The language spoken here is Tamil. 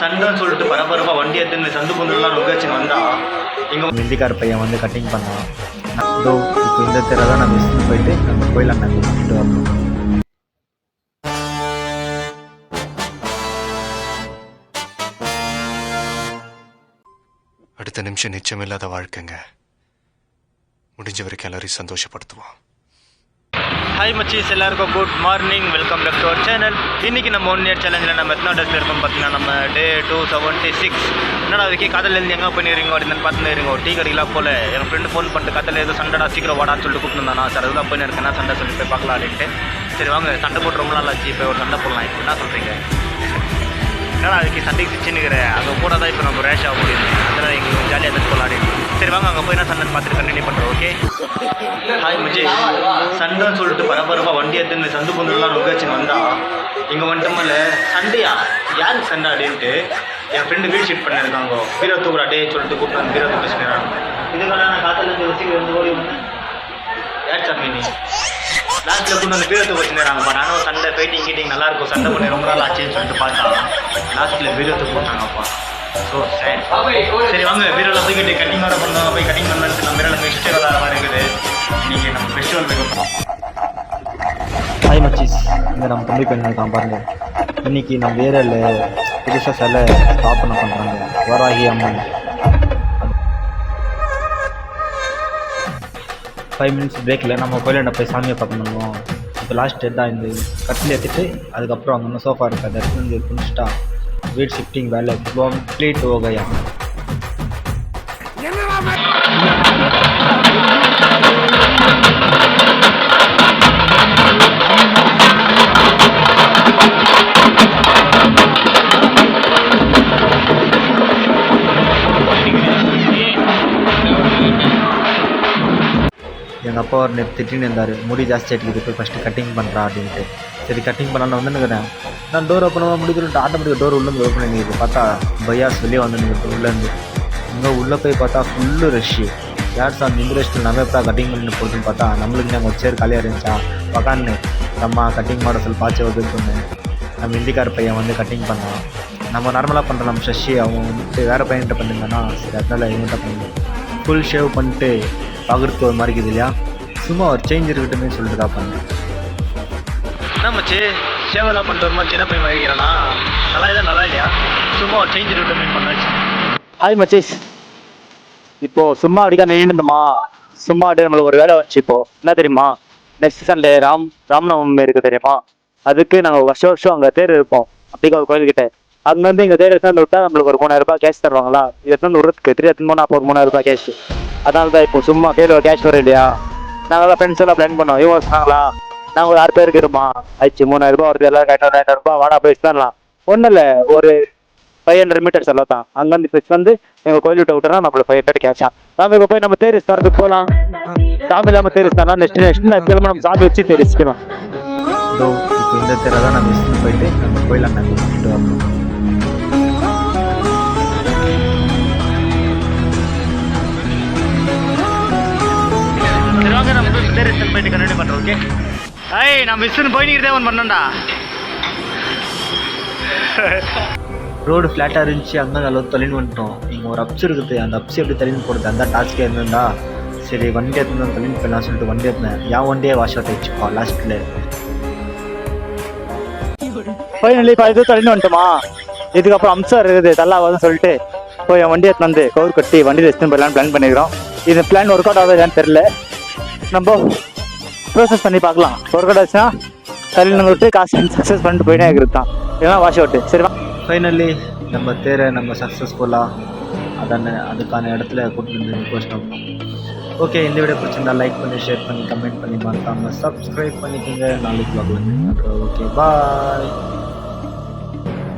சண்டைன்னு சொல்லிட்டு பரபரப்பாக வண்டி எடுத்துன்னு சந்து பொண்ணுலாம் நுகச்சின்னு வந்தா இங்கே ஹிந்திக்கார பையன் வந்து கட்டிங் பண்ணான். இதோ இப்போ இந்த தெரை தான் நம்ம மிஸ் போயிட்டு நம்ம கோயில் அண்ணன் கூப்பிட்டு வரணும். அடுத்த நிமிஷம் நிச்சயமில்லாத வாழ்க்கைங்க. முடிஞ்ச வரைக்கும் எல்லாரையும் சந்தோஷப்படுத்துவோம். ஹாய் மச்சீஸ், எல்லாருக்கும் good morning, welcome back to our channel. இன்றைக்கி நம்ம 1 இயர் சேலஞ்சில் நம்ம எத்தனை டேஸில் இருக்கோம் பார்த்தீங்கன்னா நம்ம டே 276. என்னடா அதுக்கே கதையிலேருந்து எங்கே பண்ணிடுறீங்க அப்படின்னு பார்த்துன்னு ஒரு டீ கடையில் போல் என் ஃப்ரெண்டு ஃபோன் பண்ணிட்டு கதையில் ஏதோ சண்டைடா சீக்கிரம் வாடான்னு சொல்லிட்டு கூப்பிட்டுருந்தானா. சார் அதுதான் போய் இருக்கேன் சண்டை சொல்லி போய் பார்க்கலாம் அப்படின்ட்டு. சரி வாங்க சண்டை போட்டு ரொம்ப நாள் ஆச்சு, இப்போ ஒரு சண்டை போடலாம். இப்போ என்ன சொல்கிறீங்க? என்னடா அதுக்கு சண்டைக்கு சிச்சுன்னுக்கிற அங்கே கூட தான் இப்போ நம்ம ரேஷ் ஆக முடியும். அதனால் எங்களுக்கு ஜாலியாக எதிர்த்து போகலாம். சரி வாங்க அங்கே போய் நான் சண்டை பார்த்துட்டு கண்டினியூ பண்ணுறோம். ஓகே ஹாய் மச்சி, சண்டைன்னு சொல்லிட்டு பரபரப்பாக வண்டி எடுத்துன்னு சந்து பொண்ணுலாம் நுகச்சின்னு வந்தா இங்கே வந்துட்டோம்ல. சண்டையா? யாருக்கு சண்டை அப்படின்ட்டு என் ஃப்ரெண்டு வீடு ஷீட் பண்ணியிருக்காங்க. பீரோ தூக்குறா டே சொல்லிட்டு கூப்பிட்டு வந்து பீரோ தூக்க சொன்னாங்க. இதுக்காக நான் காத்திலேருந்து வச்சு வந்து ஓடி வந்தேன். யார் சாமி நீ? லாஸ்ட்டில் கொண்டு வந்து பீரோ தூக்க வச்சுருக்காங்கப்பா. நானும் சண்டை ஃபைட்டிங் கீட்டிங் நல்லாயிருக்கும், சண்டை பண்ணி ரொம்ப நாள் ஆச்சுன்னு சொல்லிட்டு பார்த்தா லாஸ்ட்டில் பீரோ தூக்க போட்டாங்கப்பா. ஸோ சரி வாங்க பீரோவில் போய்கிட்டு கட்டிங் வர பண்ணோம். போய் கட்டிங் பண்ணலான்னு நம்ம பீரோவில் ஃபெஸ்டிவல் வர மாதிரி இருக்குது. இன்றைக்கி நம்ம ஃபெஸ்டிவல் போய் ஹாய் மச்சீஸ், இங்கே நம்ம தம்பி பையன் இருக்கான் பாருங்க. இன்னைக்கு நம்ம ஏரியாவில் புதுசாக சிலை ஸ்தாபனை பண்ணுறாங்க, வராகி அம்மன். 5 மினிட்ஸ் பிரேக்கில் நம்ம கோயிலாண்ட போய் சாமியை பார்க்கணும். இப்போ லாஸ்ட் டேட் தான். இந்த கட்டில் எடுத்துட்டு அதுக்கப்புறம் அங்கே ஒன்றும் சோஃபா இருக்குது, அதை எடுத்து வந்து குளிச்சுட்டா வீட் ஷிஃப்டிங் வேலை கம்ப்ளீட் ஹோகையா. எங்கள் அப்பா ஒரு நேற்று திட்டின்னு இருந்தார், முடி ஜாஸ்தி ஆகிட்டு போய் ஃபஸ்ட்டு கட்டிங் பண்ணுறா அப்படின்ட்டு. சரி கட்டிங் பண்ணான்னு வந்துன்னுக்கிறேன். நான் டோர் ஓப்பன் பண்ண முடிச்சுட்டு ஆட்டோமேட்டிக்காக டோர் உள்ளே ஓப்பன் பண்ணிடுது. பார்த்தா பையாஸ் வெளியே வந்துன்னு உள்ளேருந்து. இங்கே உள்ளே போய் பார்த்தா ஃபுல்லு ரஷ்ஷு. யார் சார் இந்த ரெஸ்ட்டில் நம்ம எப்போ கட்டிங் பண்ணி போட்டுன்னு பார்த்தா நம்மளுக்கு நாங்கள் சேர் காலியாக இருந்துச்சா உக்கான்னு நம்ம கட்டிங் மாட சொல்லி பாய்ச்சி வருதுன்னு நம்ம ஹிந்திக்கார பையன் வந்து கட்டிங் பண்ணான். நம்ம நார்மலாக பண்ணுற நம்ம சஷி அவங்க வந்துட்டு வேறு பையன்கிட்ட பண்ணியிருந்தானா. சரி அதனால் இவங்ககிட்ட பண்ணி ஃபுல் ஷேவ் பண்ணிட்டு பார்க்குறதுக்கு ஒரு மாதிரி இருக்குது இல்லையா, சும்மா ஒரு சேஞ்ச் இருக்கட்டுமே சொல்லிட்டு தான் பண்ணேன். என்ன மச்சி சேவெல்லாம் பண்ணிட்டு ஒரு மாதிரி சின்ன பையன் வைக்கிறானா? நல்லா இல்லையா? சும்மா ஒரு சேஞ்ச் இருக்கட்டுமே பண்ணாச்சு. ஹாய் மச்சீஸ், இப்போ சும்மா அப்படிக்கா நின்றுமா சும்மா அப்படியே நம்மளுக்கு ஒரு வேலை வச்சு. இப்போ என்ன தெரியுமா, நெக்ஸ்ட் சண்டே ராமநவமி இருக்கு தெரியுமா, அதுக்கு நாங்கள் வருஷம் அங்கே தேர் இருப்போம். அப்படிக்கா ஒரு கோயில்கிட்ட அங்கேருந்து இங்கே தேர் எடுத்து விட்டா நம்மளுக்கு ஒரு 3000 ரூபாய் கேஷ் தருவாங்களா. இது எடுத்து விடுறதுக்கு 3 அப்போ ஒரு 3000 ரூபாய் கேஷ். அதனால தான் இப்போ சும்மா கையில் ஒரு கேஷ் வரும் இல்லையா, நாங்கள் ஃப்ரெண்ட்ஸ் எல்லாம் பிளான் பண்ணோம். இவங்க சொன்னாங்களா நாங்கள் ஒரு 6 பேருக்கு இருப்போம் ஆச்சு 3000 ரூபாய் வருது, எல்லாரும் 2000 ரூபாய் வாடா போய் தரலாம். ஒன்றும் இல்லை, ஒரு 500 மீட்டர்ஸ் எல்லாம் தான். அங்கேருந்து ஃபிக்ஸ் வந்து எங்கள் கோயில் விட்டு விட்டோம்னா நம்மளுக்கு 500 கேஷா. நாம இப்போ போய் நம்ம தேரிஸ் தரத்துக்கு போகலாம். சாமி இல்லாமல் தேரிஸ் தரலாம். நெக்ஸ்ட் நம்ம சாமி வச்சு தெரிவிச்சுக்கலாம். இதோ இப்போ இந்த தெரை தான் நம்ம மிஸ் போயிட்டு நம்ம கோயில் அண்ணன் கூப்பிட்டு வரணும். சரி வாங்க நம்ம தேரிஸ் போயிட்டு கண்டினியூ பண்ணுறோம். ஓகே ஐய் நான் மிஸ்ஸுன்னு போய் நீங்க தேவன் பண்ணண்டா. ரோடு ஃப்ளாட்டாக இருந்துச்சு, அங்கே அளவு தள்ளின்னு வந்துட்டோம். இங்கே ஒரு அப்ஸ் இருக்குது, அந்த அப்ஸ் எப்படி தள்ளின்னு போடுறது அந்த டாஸ்க்கே இருந்திருந்தா சரி வண்டி எடுத்துன்னு தள்ளின்னு போயிடலாம் சொல்லிட்டு வண்டி எடுத்தேன். என் வண்டியே வாஷ் அவுட் ஆயிடுச்சுப்பா லாஸ்ட்டில். ஃபைனலி இது தள்ளின்னு வந்துட்டோமா, இதுக்கப்புறம் அம்சம் இருக்குது தள்ளாவாதுன்னு சொல்லிட்டு போய் என் வண்டி எடுத்து வந்து கவுர் கட்டி வண்டி எடுத்துன்னு போயிடலான்னு பிளான் பண்ணிக்கிறோம். இது பிளான் ஒர்க் அவுட் ஆகுதுன்னு தெரில, நம்ம ப்ரோசஸ் பண்ணி பார்க்கலாம். ஒர்க் அவுட் ஆச்சுன்னா தள்ளின்னு விட்டு காசு சக்ஸஸ் பண்ணிட்டு போயிட்டே இருக்கிறது தான், இதெல்லாம் வாஷ் அவுட்டு. சரி ஃபைனலி நம்ம தேரை நம்ம சக்ஸஸ்ஃபுல்லாக அதுக்கான இடத்துல கூட்டு வந்து போஸ்ட்டோம். ஓகே, இந்த வீடியோ பிடிச்சிருந்தா லைக் பண்ணி ஷேர் பண்ணி கமெண்ட் பண்ணி மறக்காமல் சப்ஸ்கிரைப் பண்ணிக்கோங்க. நாளைக்கு பார்க்கலாம். Okay bye.